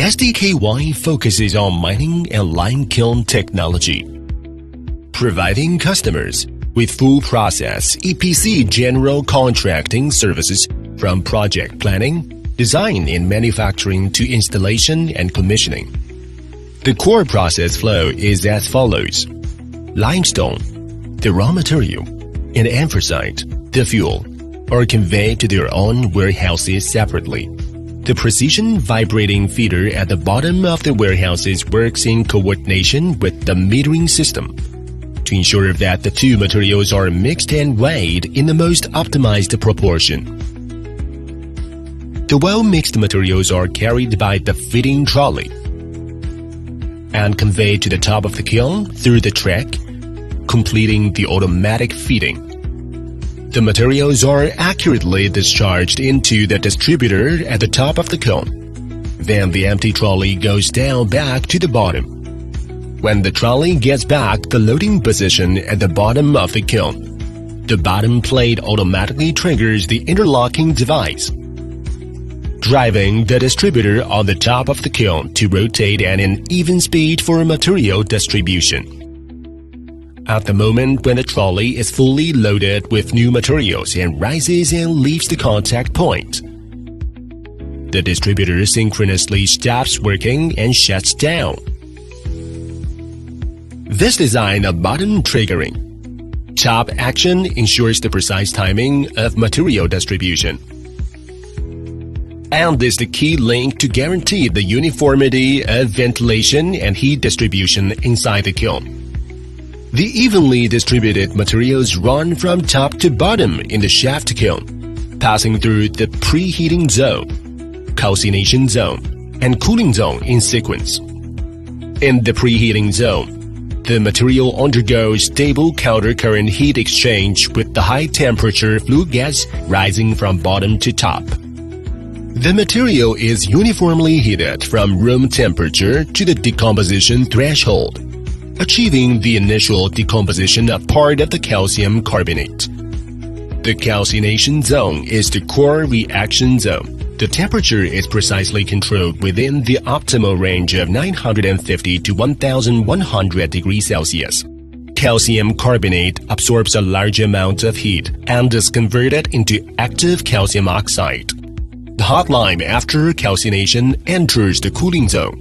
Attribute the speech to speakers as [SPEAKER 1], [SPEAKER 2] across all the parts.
[SPEAKER 1] SDKY focuses on mining and lime kiln technology, providing customers with full process EPC general contracting services from project planning, design and manufacturing to installation and commissioning. The core process flow is as follows. Limestone, the raw material, and anthracite, the fuel, are conveyed to their own warehouses separately. The precision vibrating feeder at the bottom of the warehouses works in coordination with the metering system to ensure that the two materials are mixed and weighed in the most optimized proportion. The well-mixed materials are carried by the feeding trolley and conveyed to the top of the kiln through the track, completing the automatic feeding. The materials are accurately discharged into the distributor at the top of the kiln. Then the empty trolley goes down back to the bottom. When the trolley gets back the loading position at the bottom of the kiln, the bottom plate automatically triggers the interlocking device, driving the distributor on the top of the kiln to rotate at an even speed for material distribution. At the moment when the trolley is fully loaded with new materials and rises and leaves the contact point, the distributor synchronously stops working and shuts down. This design of bottom triggering top action ensures the precise timing of material distribution, and is the key link to guarantee the uniformity of ventilation and heat distribution inside the kiln. The evenly distributed materials run from top to bottom in the shaft kiln, passing through the preheating zone, calcination zone, and cooling zone in sequence. In the preheating zone, the material undergoes stable countercurrent heat exchange with the high-temperature flue gas rising from bottom to top. The material is uniformly heated from room temperature to the decomposition threshold, achieving the initial decomposition of part of the calcium carbonate. The calcination zone is the core reaction zone. The temperature is precisely controlled within the optimal range of 950 to 1100 degrees Celsius. Calcium carbonate absorbs a large amount of heat and is converted into active calcium oxide. The hot lime after calcination enters the cooling zone.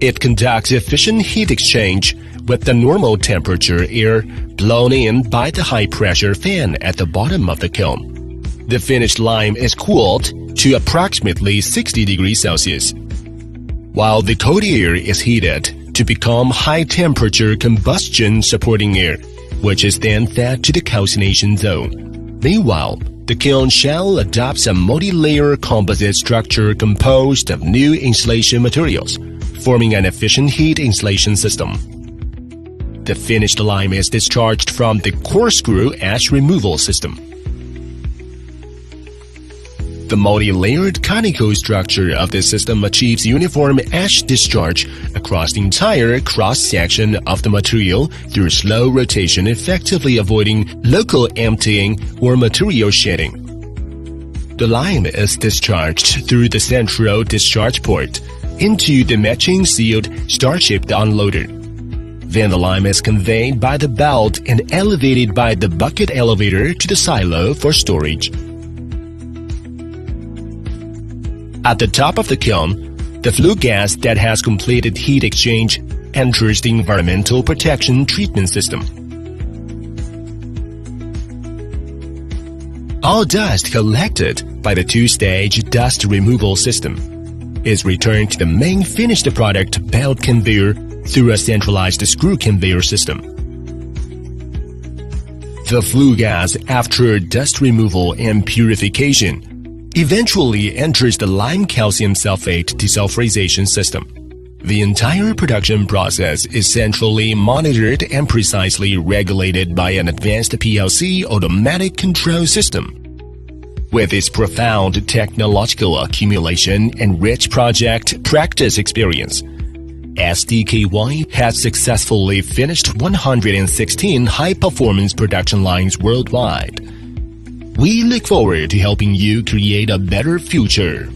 [SPEAKER 1] It conducts efficient heat exchange with the normal temperature air blown in by the high-pressure fan at the bottom of the kiln. The finished lime is cooled to approximately 60 degrees Celsius, while the cold air is heated to become high-temperature combustion-supporting air, which is then fed to the calcination zone. Meanwhile, the kiln shell adopts a multi-layer composite structure composed of new insulation materials, forming an efficient heat insulation system. The finished lime is discharged from the corkscrew ash removal system. The multi-layered conical structure of the system achieves uniform ash discharge across the entire cross-section of the material through slow rotation, effectively avoiding local emptying or material shedding. The lime is discharged through the central discharge port into the matching sealed star-shaped unloader. Then the lime is conveyed by the belt and elevated by the bucket elevator to the silo for storage. At the top of the kiln, the flue gas that has completed heat exchange enters the environmental protection treatment system. All dust collected by the two-stage dust removal system is returned to the main finished product belt conveyor through a centralized screw conveyor system. The flue gas, after dust removal and purification, eventually enters the lime calcium sulfate desulfurization system. The entire production process is centrally monitored and precisely regulated by an advanced PLC automatic control system. With its profound technological accumulation and rich project practice experience, SDKY has successfully finished 116 high-performance production lines worldwide. We look forward to helping you create a better future.